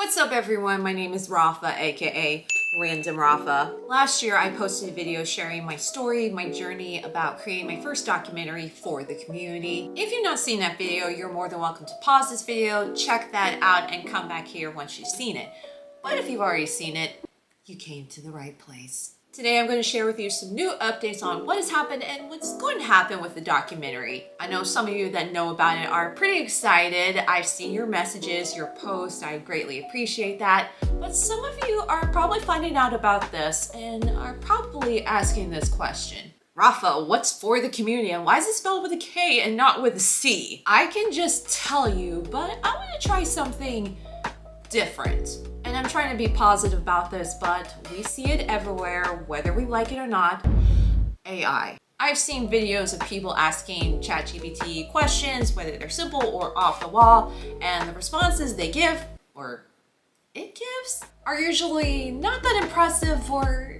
What's up everyone, my name is Rapha, aka Random Rapha. Last year I posted a video sharing my story, my journey about creating my first documentary for the community. If you've not seen that video, you're more than welcome to pause this video, check that out, and come back here once you've seen it. But if you've already seen it, you came to the right place. Today I'm going to share with you some new updates on what has happened and what's going to happen with the documentary. I know some of you that know about it are pretty excited. I've seen your messages, your posts, I greatly appreciate that. But some of you are probably finding out about this and are probably asking this question. Rapha, what's for the community and why is it spelled with a K and not with a C? I can just tell you, but I want to try something different. And I'm trying to be positive about this, but we see it everywhere, whether we like it or not. AI. I've seen videos of people asking ChatGPT questions, whether they're simple or off the wall, and the responses they give, or it gives, are usually not that impressive or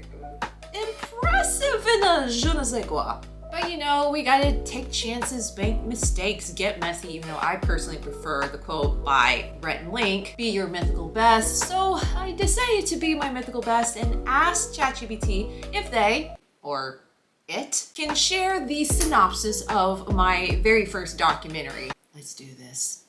impressive in a je ne sais quoi. But you know, we gotta take chances, make mistakes, get messy, even though I personally prefer the quote by Rhett and Link, be your mythical best. So I decided to be my mythical best and asked ChatGPT if they, or it, can share the synopsis of my very first documentary. Let's do this.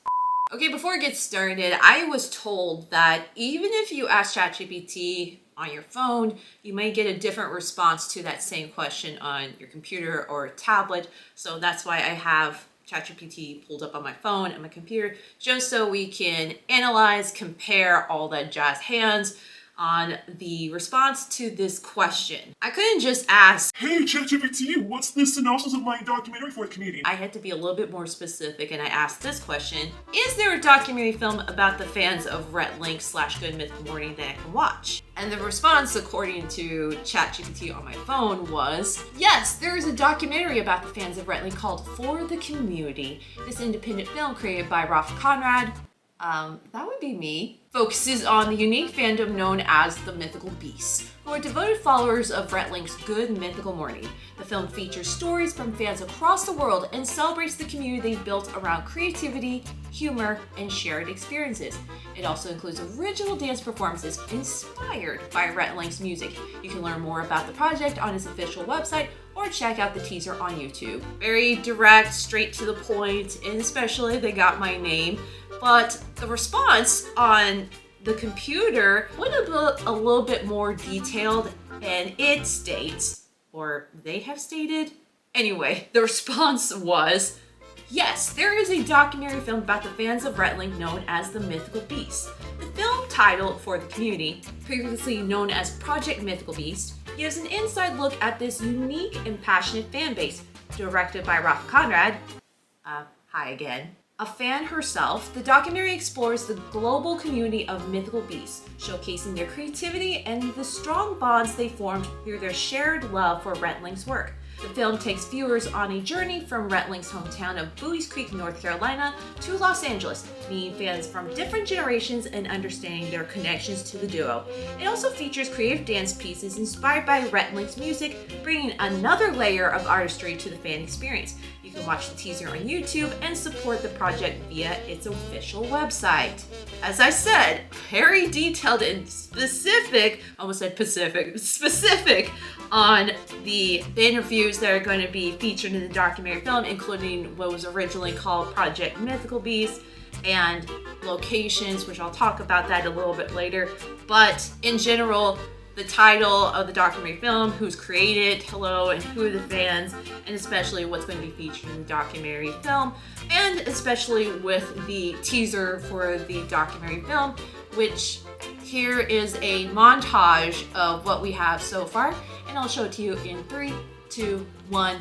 Okay, before I get started, I was told that even if you ask ChatGPT on your phone, you may get a different response to that same question on your computer or tablet. So that's why I have ChatGPT pulled up on my phone and my computer, just so we can analyze, compare all that jazz hands on the response to this question. I couldn't just ask, "Hey ChatGPT, what's the synopsis of my documentary for the community?" I had to be a little bit more specific, and I asked this question: is there a documentary film about the fans of Rhett and Link / Good Mythical Morning that I can watch? And the response, according to ChatGPT on my phone, was, yes, there is a documentary about the fans of Rhett and Link called For the Community. This independent film created by Rapha Conrad, that would be me, focuses on the unique fandom known as the Mythical Beasts, who are devoted followers of Rhett and Link's Good Mythical Morning. The film features stories from fans across the world and celebrates the community built around creativity, humor, and shared experiences. It also includes original dance performances inspired by Rhett and Link's music. You can learn more about the project on its official website or check out the teaser on YouTube. Very direct, straight to the point, and especially they got my name. But the response on the computer went a little bit more detailed, and it states, or they have stated, anyway, the response was, yes, there is a documentary film about the fans of Rhett and Link known as the Mythical Beasts. The film title For the Community, previously known as Project Mythical Beast, gives an inside look at this unique and passionate fan base. Directed by Rapha Conrad, hi again, a fan herself, the documentary explores the global community of mythical beasts, showcasing their creativity and the strong bonds they formed through their shared love for Rhett and Link's work. The film takes viewers on a journey from Rhett and Link's hometown of Bowie's Creek, North Carolina to Los Angeles, meeting fans from different generations and understanding their connections to the duo. It also features creative dance pieces inspired by Rhett and Link's music, bringing another layer of artistry to the fan experience. You can watch the teaser on YouTube and support the project via its official website. As I said, very detailed and specific, almost said Pacific, specific on the interviews that are going to be featured in the documentary film, including what was originally called Project Mythical Beast, and locations, which I'll talk about that a little bit later. But in general, the title of the documentary film, who's created, hello, and who are the fans, and especially what's going to be featured in the documentary film, and especially with the teaser for the documentary film, which here is a montage of what we have so far, and I'll show it to you in 3, 2, 1.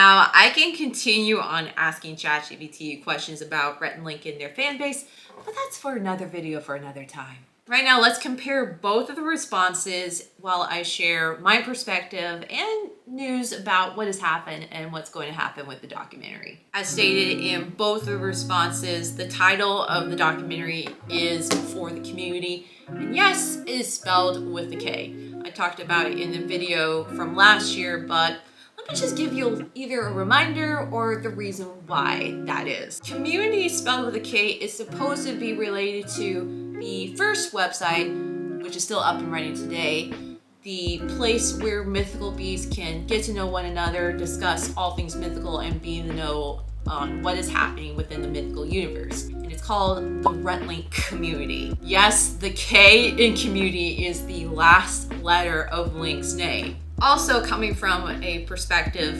Now, I can continue on asking ChatGPT questions about Rhett and Link and their fan base, but that's for another video for another time. Right now, let's compare both of the responses while I share my perspective and news about what has happened and what's going to happen with the documentary. As stated in both of the responses, the title of the documentary is For the Community, and yes, it is spelled with a K. I talked about it in the video from last year, but let me just give you either a reminder or the reason why that is. Community spelled with a K is supposed to be related to the first website, which is still up and running today, the place where mythical beasts can get to know one another, discuss all things mythical, and be in the know on what is happening within the mythical universe. And it's called the Rhett and Link Community. Yes, the K in community is the last letter of Link's name. Also coming from a perspective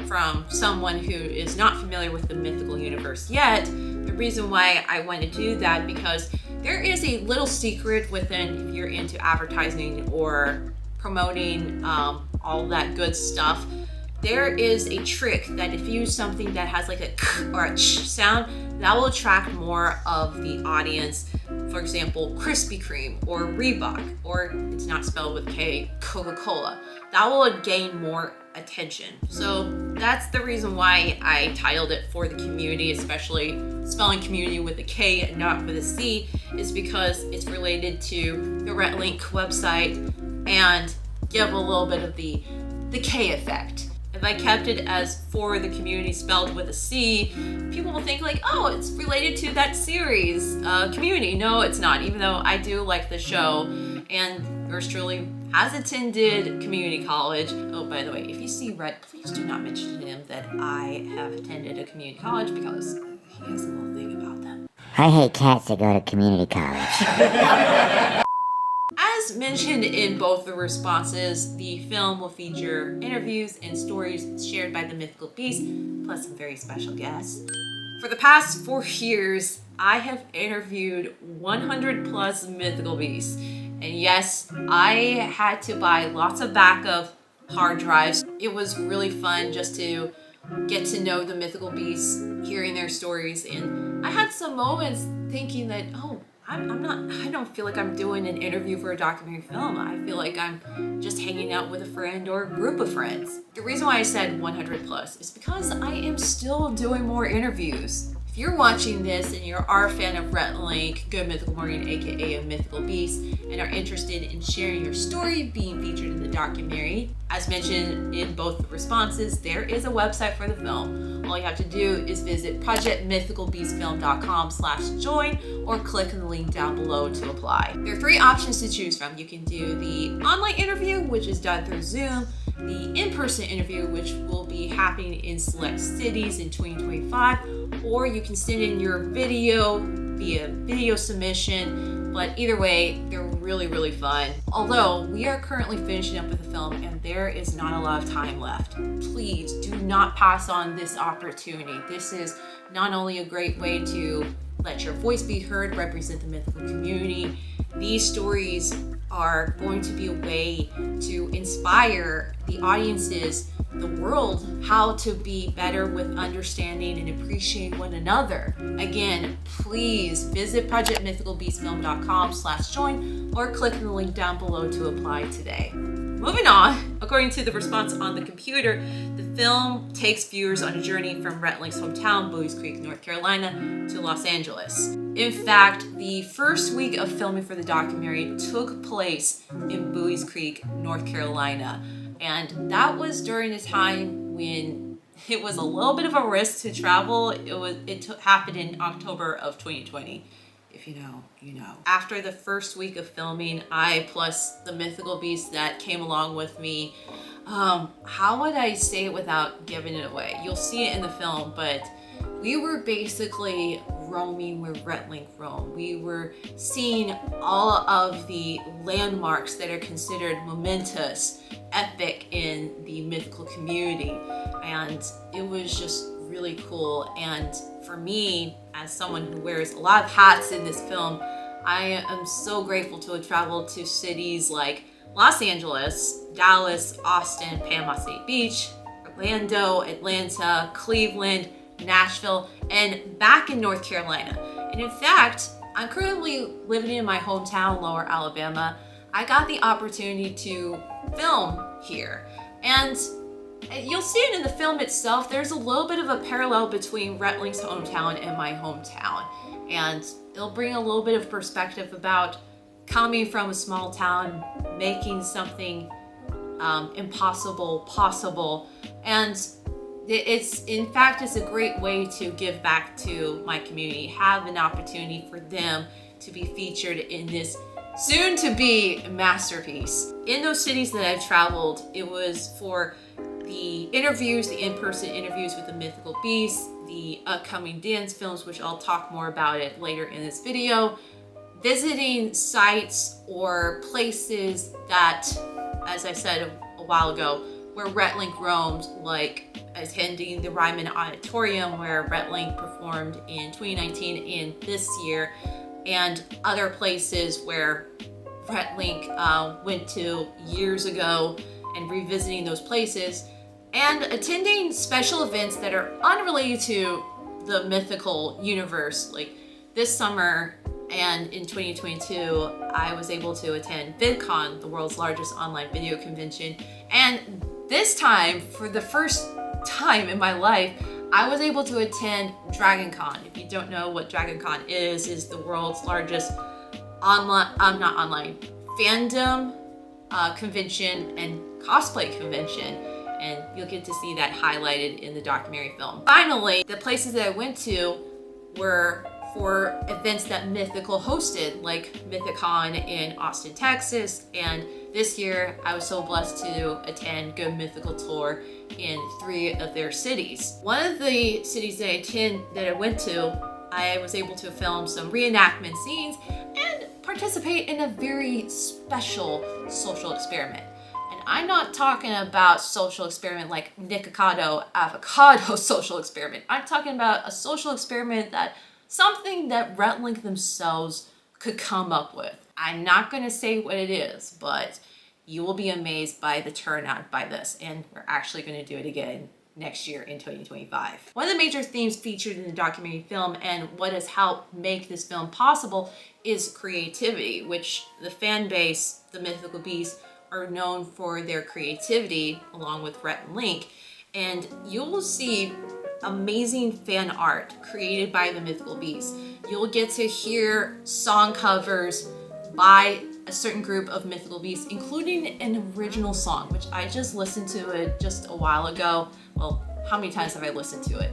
from someone who is not familiar with the mythical universe yet, the reason why I want to do that because there is a little secret within, if you're into advertising or promoting all that good stuff, there is a trick that if you use something that has like a k or a ch sound, that will attract more of the audience. For example, Krispy Kreme or Reebok, or it's not spelled with K, Coca-Cola. That will gain more attention. So that's the reason why I titled it For the Community, especially spelling community with a K and not with a C, is because it's related to the Rhett and Link website and give a little bit of the K effect. If I kept it as For the Community spelled with a C, people will think like, oh, it's related to that series, Community. No, it's not, even though I do like the show, and yours truly has attended community college. Oh, by the way, if you see Rhett, please do not mention to him that I have attended a community college because he has a little thing about them. I hate cats that go to community college. As mentioned in both the responses, the film will feature interviews and stories shared by the mythical beasts, plus some very special guests. For the past 4 years, I have interviewed 100 plus mythical beasts. And yes, I had to buy lots of backup hard drives. It was really fun just to get to know the mythical beasts, hearing their stories. And I had some moments thinking that, oh, I don't feel like I'm doing an interview for a documentary film. I feel like I'm just hanging out with a friend or a group of friends. The reason why I said 100 plus is because I am still doing more interviews. If you're watching this and you are a fan of Rhett and Link, Good Mythical Morning, aka a Mythical Beast, and are interested in sharing your story being featured in the documentary, as mentioned in both the responses, there is a website for the film. All you have to do is visit projectmythicalbeastfilm.com/join or click on the link down below to apply. There are 3 options to choose from. You can do the online interview, which is done through Zoom, the in-person interview, which will be happening in select cities in 2025, or you can send in your video via video submission. But either way, they're really, really fun. Although we are currently finishing up with the film and there is not a lot of time left. Please do not pass on this opportunity. This is not only a great way to let your voice be heard, represent the mythical community. These stories are going to be a way to inspire the audiences, the world, how to be better with understanding and appreciating one another. Again, please visit projectmythicalbeastfilm.com/join or click on the link down below to apply today. Moving on, according to the response on the computer, the film takes viewers on a journey from Rhett and Link's hometown, Buies Creek, North Carolina, to Los Angeles. In fact, the first week of filming for the documentary took place in Buies Creek, North Carolina. And that was during a time when it was a little bit of a risk to travel. It happened in October of 2020. If you know, you know. After the first week of filming, I plus the mythical beasts that came along with me, how would I say it without giving it away? You'll see it in the film, but we were basically roaming where Rhett and Link roam. We were seeing all of the landmarks that are considered momentous, epic in the mythical community, and it was just really cool. And for me, as someone who wears a lot of hats in this film, I am so grateful to have traveled to cities like Los Angeles, Dallas, Austin, Panama City Beach, Orlando, Atlanta, Cleveland, Nashville, and back in North Carolina. And in fact, I'm currently living in my hometown, Lower Alabama. I got the opportunity to film here. And you'll see it in the film itself. There's a little bit of a parallel between Rhett and Link's hometown and my hometown. And it'll bring a little bit of perspective about coming from a small town, making something impossible possible. And it's a great way to give back to my community, have an opportunity for them to be featured in this soon to be masterpiece. In those cities that I've traveled, it was for the interviews, the in-person interviews with the Mythical Beasts, the upcoming dance films, which I'll talk more about it later in this video, visiting sites or places that, as I said a while ago, where Rhett and Link roamed, like attending the Ryman Auditorium where Rhett and Link performed in 2019 and this year, and other places where Rhett and Link went to years ago and revisiting those places, and attending special events that are unrelated to the Mythical universe. Like this summer and in 2022, I was able to attend VidCon, the world's largest online video convention, and this time, for the first time in my life, I was able to attend DragonCon. If you don't know what DragonCon is the world's largest fandom convention and cosplay convention. And you'll get to see that highlighted in the documentary film. Finally, the places that I went to were for events that Mythical hosted, like Mythicon in Austin, Texas, and this year I was so blessed to attend Go Mythical Tour in 3 of their cities. One of the cities that I went to, I was able to film some reenactment scenes and participate in a very special social experiment. And I'm not talking about social experiment like Nikocado avocado social experiment. I'm talking about a social experiment something that Rhett and Link themselves could come up with. I'm not going to say what it is, but you will be amazed by the turnout by this, and we're actually going to do it again next year in 2025. One of the major themes featured in the documentary film and what has helped make this film possible is creativity, which the fan base, the Mythical Beasts, are known for their creativity along with Rhett and Link. And you'll see amazing fan art created by the Mythical Beasts. You'll get to hear song covers by a certain group of Mythical Beasts, including an original song, which I just listened to it just a while ago. Well, how many times have I listened to it?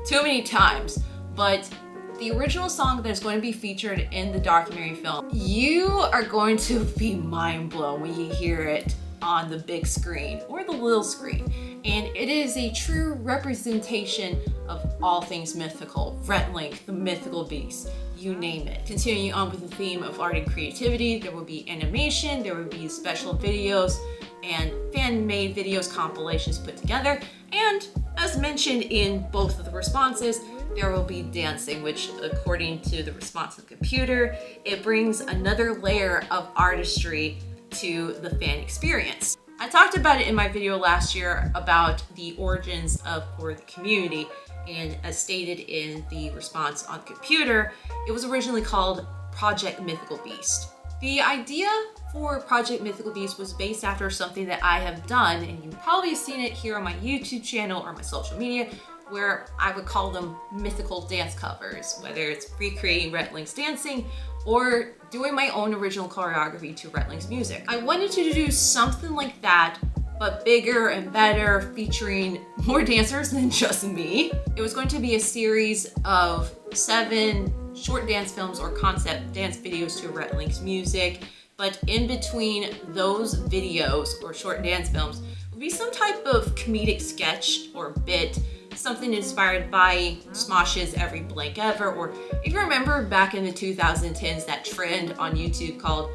Too many times. But the original song that's going to be featured in the documentary film, you are going to be mind blown when you hear it on the big screen or the little screen. And it is a true representation of all things mythical. Rhett and Link, the Mythical Beasts, you name it. Continuing on with the theme of art and creativity, there will be animation, there will be special videos and fan-made videos, compilations put together. And as mentioned in both of the responses, there will be dancing, which according to the response of the computer, it brings another layer of artistry to the fan experience. I talked about it in my video last year about the origins for the community, and as stated in the response on the computer, it was originally called Project Mythical Beast. The idea for Project Mythical Beast was based after something that I have done, and you've probably seen it here on my YouTube channel or my social media, where I would call them mythical dance covers, whether it's recreating Rhett and Link's dancing or doing my own original choreography to Rhett and Link's music. I wanted to do something like that, but bigger and better, featuring more dancers than just me. It was going to be a series of 7 short dance films or concept dance videos to Rhett and Link's music, but in between those videos or short dance films would be some type of comedic sketch or bit, something inspired by Smosh's Every Blank Ever, or if you remember back in the 2010s, that trend on YouTube called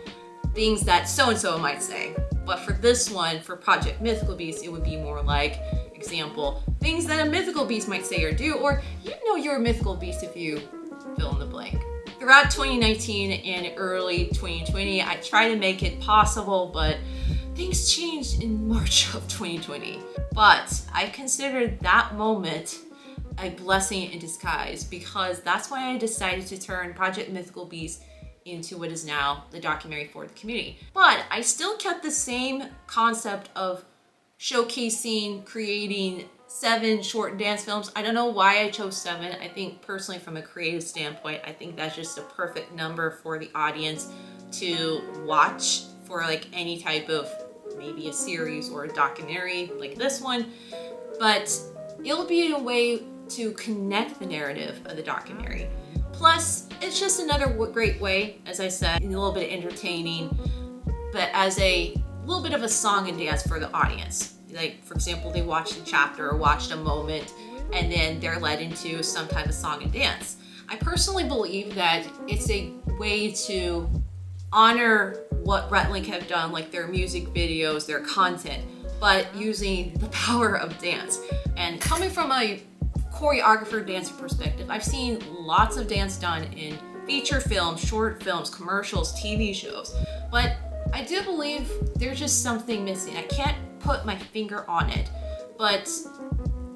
things that so-and-so might say. But for this one, for Project Mythical Beast, it would be more like, example, things that a mythical beast might say or do, or you know you're a mythical beast if you fill in the blank. Throughout 2019 and early 2020, I tried to make it possible, but things changed in March of 2020. But I considered that moment a blessing in disguise, because that's why I decided to turn Project Mythical Beast into what is now the documentary for the community. But I still kept the same concept of showcasing, creating 7 short dance films. I don't know why I chose 7. I think personally from a creative standpoint, I think that's just a perfect number for the audience to watch for like any type of maybe a series or a documentary like this one. But it'll be a way to connect the narrative of the documentary. Plus, it's just another great way, as I said, a little bit entertaining, but as a little bit of a song and dance for the audience. Like, for example, they watched a chapter or watched a moment, and then they're led into some type of song and dance. I personally believe that it's a way to honor what Rhett and Link have done, like their music videos, their content, but using the power of dance. And coming from a choreographer dancer perspective, I've seen lots of dance done in feature films, short films, commercials, TV shows, but I do believe there's just something missing. I can't put my finger on it, but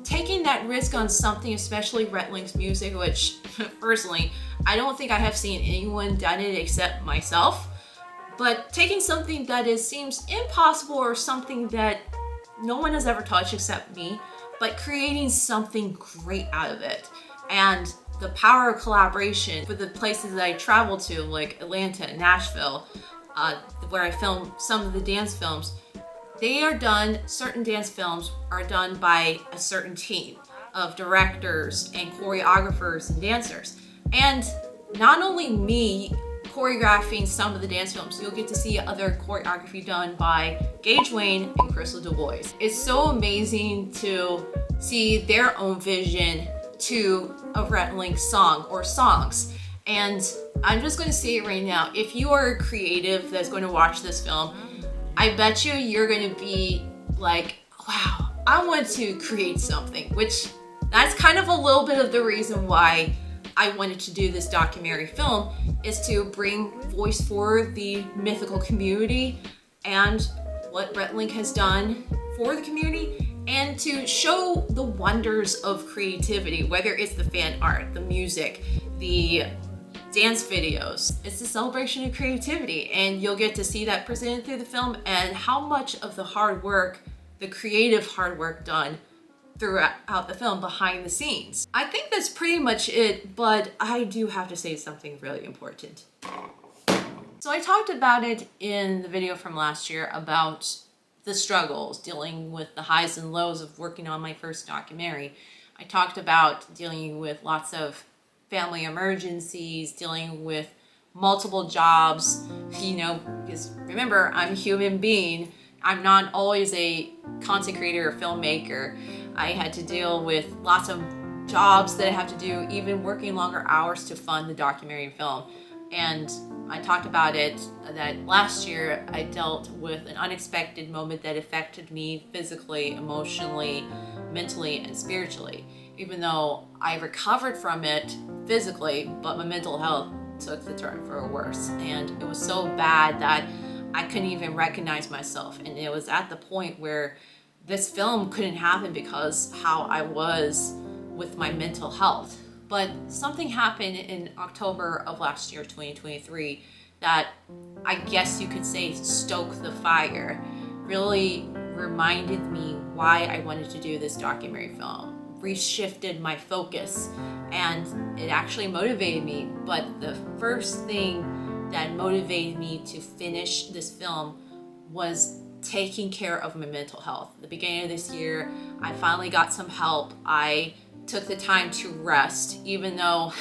taking that risk on something, especially Rhett and Link's music, which personally, I don't think I have seen anyone done it except myself, but taking something that seems impossible or something that no one has ever touched except me, but creating something great out of it. And the power of collaboration with the places that I travel to, like Atlanta and Nashville, where I film some of the dance films, certain dance films are done by a certain team of directors and choreographers and dancers. And not only me choreographing some of the dance films, you'll get to see other choreography done by Gage Wayne and Crystal DuBois. It's so amazing to see their own vision to a Rhett and Link song or songs. And I'm just going to say it right now, if you are a creative that's going to watch this film, I bet you're going to be like, wow, I want to create something, which that's kind of a little bit of the reason why I wanted to do this documentary film, is to bring voice for the mythical community and what Rhett and Link has done for the community, and to show the wonders of creativity, whether it's the fan art, the music, the dance videos. It's a celebration of creativity, and you'll get to see that presented through the film and how much of the hard work, the creative hard work done throughout the film behind the scenes. I think that's pretty much it, but I do have to say something really important. So I talked about it in the video from last year about the struggles, dealing with the highs and lows of working on my first documentary. I talked about dealing with lots of family emergencies, dealing with multiple jobs, because remember, I'm a human being. I'm not always a content creator or filmmaker. I had to deal with lots of jobs that I have to do, even working longer hours to fund the documentary film. And I talked about it that last year I dealt with an unexpected moment that affected me physically, emotionally, mentally, and spiritually. Even though I recovered from it physically, but my mental health took the turn for the worse. And it was so bad that I couldn't even recognize myself. And it was at the point where this film couldn't happen because how I was with my mental health. But something happened in October of last year, 2023, that I guess you could say stoked the fire, really reminded me why I wanted to do this documentary film, reshifted my focus, and it actually motivated me. But the first thing that motivated me to finish this film was taking care of my mental health. At the beginning of this year, I finally got some help. I took the time to rest, even though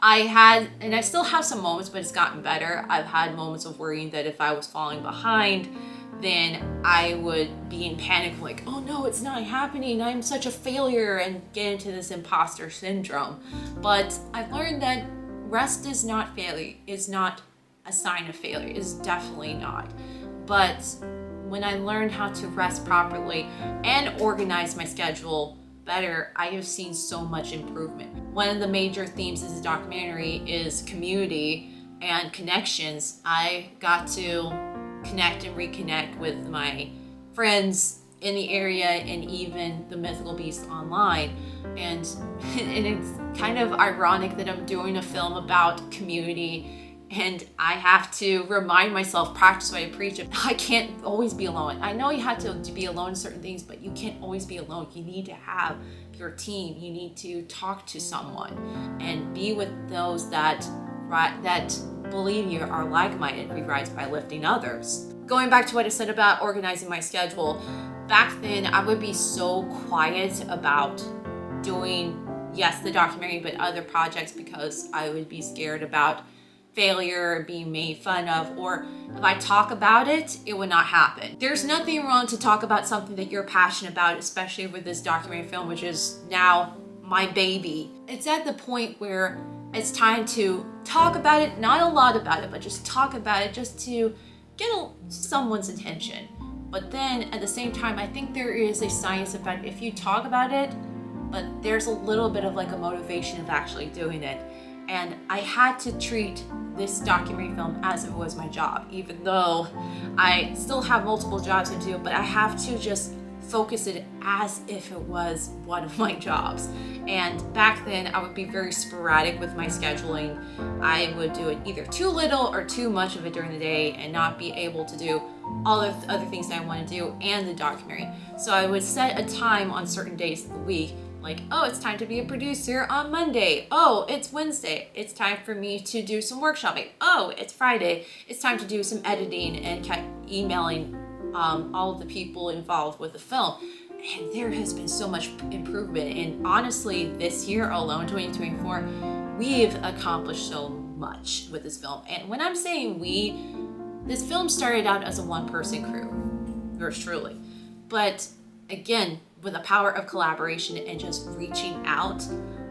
I had, and I still have some moments, but it's gotten better. I've had moments of worrying that if I was falling behind, then I would be in panic, like, oh no, it's not happening, I'm such a failure, and get into this imposter syndrome. But I've learned that rest is not failure, is not a sign of failure, is definitely not. But when I learned how to rest properly and organize my schedule better, I have seen so much improvement. One of the major themes of this documentary is community and connections. I got to connect and reconnect with my friends in the area and even the Mythical Beast online. And it's kind of ironic that I'm doing a film about community, and I have to remind myself, practice what I preach. I can't always be alone. I know you have to be alone in certain things, but you can't always be alone. You need to have your team. You need to talk to someone and be with those that believe you are like-minded. We rise by lifting others. Going back to what I said about organizing my schedule, back then I would be so quiet about doing, yes, the documentary, but other projects, because I would be scared about failure, being made fun of, or if I talk about it, it would not happen. There's nothing wrong to talk about something that you're passionate about, especially with this documentary film, which is now my baby. It's at the point where it's time to talk about it, not a lot about it, but just talk about it just to get someone's attention. But then at the same time, I think there is a science about if you talk about it, but there's a little bit of like a motivation of actually doing it. And I had to treat this documentary film as if it was my job, even though I still have multiple jobs to do, but I have to just focus it as if it was one of my jobs. And back then I would be very sporadic with my scheduling. I would do it either too little or too much of it during the day and not be able to do all of the other things that I want to do and the documentary. So I would set a time on certain days of the week, like, oh, it's time to be a producer on Monday. Oh, it's Wednesday. It's time for me to do some workshopping. Oh, it's Friday. It's time to do some editing and emailing all of the people involved with the film. And there has been so much improvement. And honestly, this year alone, 2024, we've accomplished so much with this film. And when I'm saying we, this film started out as a one-person crew, yours truly. But again, with the power of collaboration and just reaching out,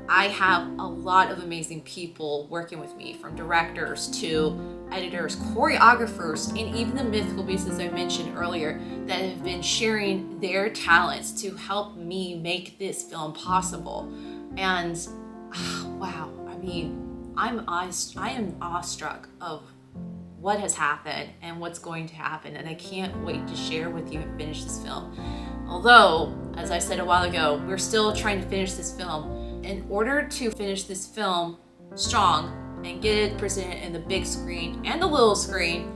I have a lot of amazing people working with me, from directors to editors, choreographers, and even the Mythical Beasts, as I mentioned earlier, that have been sharing their talents to help me make this film possible. And wow, I mean, I am awestruck of what has happened and what's going to happen, and I can't wait to share with you and finish this film. Although, as I said a while ago, we're still trying to finish this film. In order to finish this film strong and get it presented in the big screen and the little screen,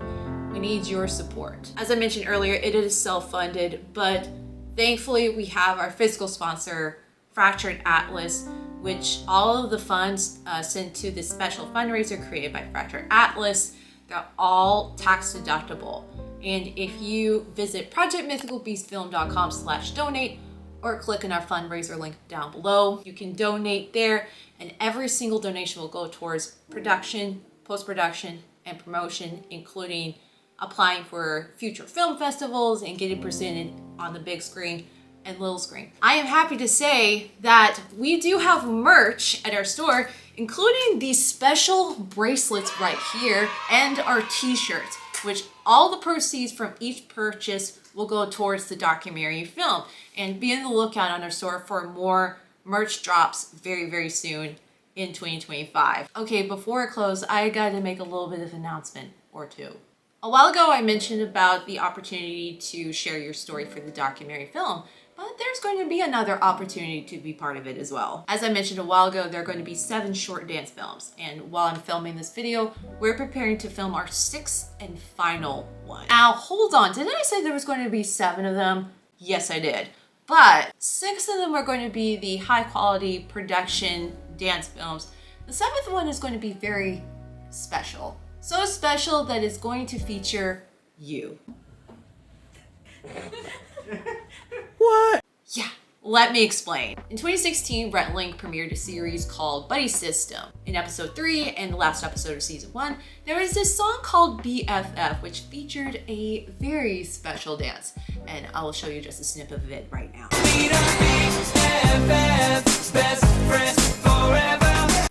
we need your support. As I mentioned earlier, it is self-funded, but thankfully we have our physical sponsor, Fractured Atlas, which all of the funds sent to this special fundraiser created by Fractured Atlas, they're all tax deductible. And if you visit projectmythicalbeastfilm.com/donate or click on our fundraiser link down below, you can donate there, and every single donation will go towards production, post-production, and promotion, including applying for future film festivals and getting presented on the big screen and little screen. I am happy to say that we do have merch at our store, including these special bracelets right here and our t-shirts, which all the proceeds from each purchase will go towards the documentary film. And be on the lookout on our store for more merch drops very, very soon in 2025. Okay, before I close, I got to make a little bit of an announcement or two. A while ago, I mentioned about the opportunity to share your story for the documentary film, but there's going to be another opportunity to be part of it as well. As I mentioned a while ago, there are going to be 7 short dance films, and while I'm filming this video, we're preparing to film our 6th and final one. Now, hold on, didn't I say there was going to be 7 of them? Yes, I did. But 6 of them are going to be the high quality production dance films. The 7th one is going to be very special. So special that it's going to feature you. What? Yeah, let me explain. In 2016, Rhett and Link premiered a series called Buddy System. In episode 3 and the last episode of season 1, there was this song called BFF, which featured a very special dance. And I will show you just a snippet of it right now.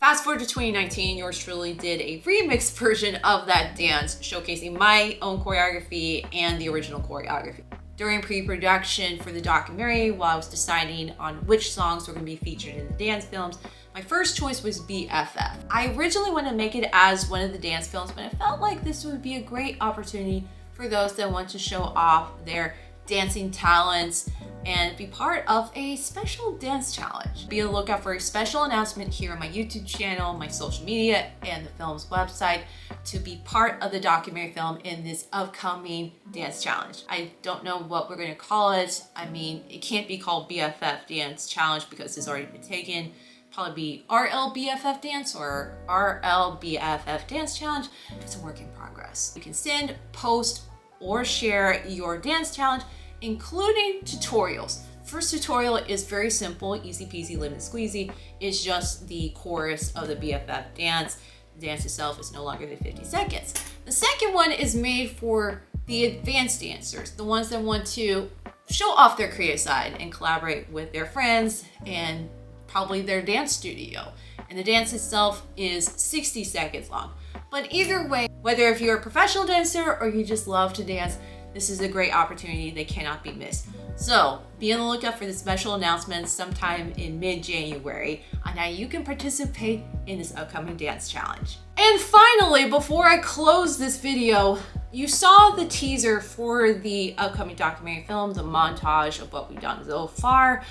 Fast forward to 2019, yours truly did a remix version of that dance, showcasing my own choreography and the original choreography. During pre-production for the documentary, while I was deciding on which songs were going to be featured in the dance films, my first choice was BFF. I originally wanted to make it as one of the dance films, but I felt like this would be a great opportunity for those that want to show off their dancing talents and be part of a special dance challenge. Be on the lookout for a special announcement here on my YouTube channel, my social media, and the film's website to be part of the documentary film in this upcoming dance challenge. I don't know what we're going to call it. I mean, it can't be called BFF Dance Challenge because it's already been taken. Probably be RLBFF Dance or RLBFF Dance Challenge. It's a work in progress. You can send, post, or share your dance challenge, including tutorials. First tutorial is very simple, easy peasy, lemon squeezy. It's just the chorus of the BFF dance. The dance itself is no longer than 50 seconds. The second one is made for the advanced dancers, the ones that want to show off their creative side and collaborate with their friends and probably their dance studio. And the dance itself is 60 seconds long. But either way, whether if you're a professional dancer or you just love to dance, this is a great opportunity that cannot be missed. So be on the lookout for the special announcements sometime in mid-January on how you can participate in this upcoming dance challenge. And finally, before I close this video, you saw the teaser for the upcoming documentary film, the montage of what we've done so far.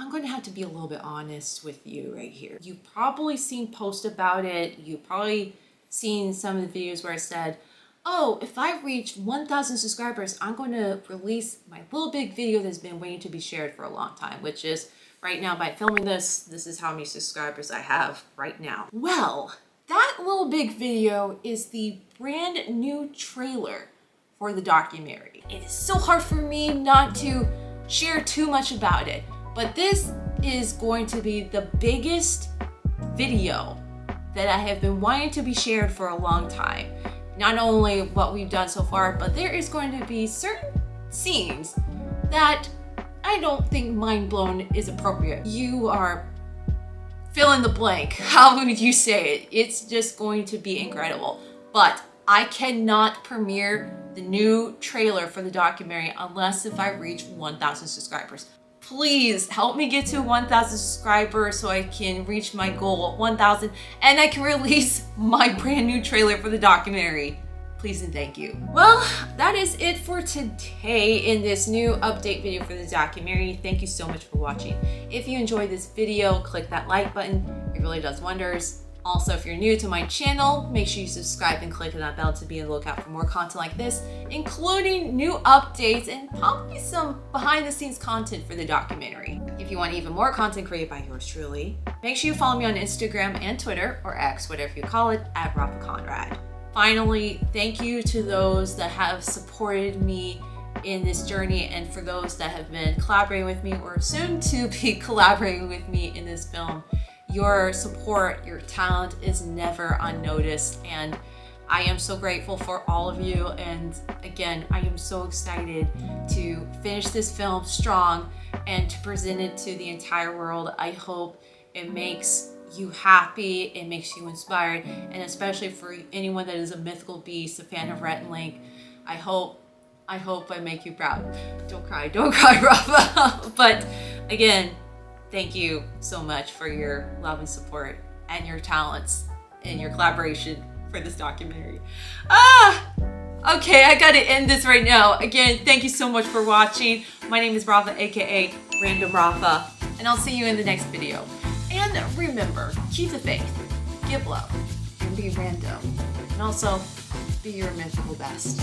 I'm going to have to be a little bit honest with you right here. You've probably seen posts about it. You've probably seen some of the videos where it said, oh, if I reach 1,000 subscribers, I'm going to release my little big video that's been waiting to be shared for a long time, which is right now by filming this is how many subscribers I have right now. Well, that little big video is the brand new trailer for the documentary. It is so hard for me not to share too much about it, but this is going to be the biggest video that I have been wanting to be shared for a long time. Not only what we've done so far, but there is going to be certain scenes that I don't think mind blown is appropriate. You are fill in the blank. How would you say it? It's just going to be incredible. But I cannot premiere the new trailer for the documentary unless if I reach 1,000 subscribers. Please help me get to 1,000 subscribers so I can reach my goal of 1,000 and I can release my brand new trailer for the documentary. Please and thank you. Well, that is it for today in this new update video for the documentary. Thank you so much for watching. If you enjoyed this video, click that like button. It really does wonders. Also, if you're new to my channel, make sure you subscribe and click on that bell to be on the lookout for more content like this, including new updates and probably some behind the scenes content for the documentary. If you want even more content created by yours truly, make sure you follow me on Instagram and Twitter, or X, whatever you call it, at Rapha Conrad. Finally, thank you to those that have supported me in this journey and for those that have been collaborating with me or soon to be collaborating with me in this film. Your support, your talent is never unnoticed, and I am so grateful for all of you. And again, I am so excited to finish this film strong and to present it to the entire world. I hope it makes you happy, it makes you inspired, and especially for anyone that is a mythical beast, a fan of Rhett and Link, I hope I make you proud. Don't cry, Rapha. But again, thank you so much for your love and support and your talents and your collaboration for this documentary. Okay, I gotta end this right now. Again, thank you so much for watching. My name is Rapha, aka Random Rapha, and I'll see you in the next video. And remember, keep the faith, give love, and be random. And also, be your mythical best.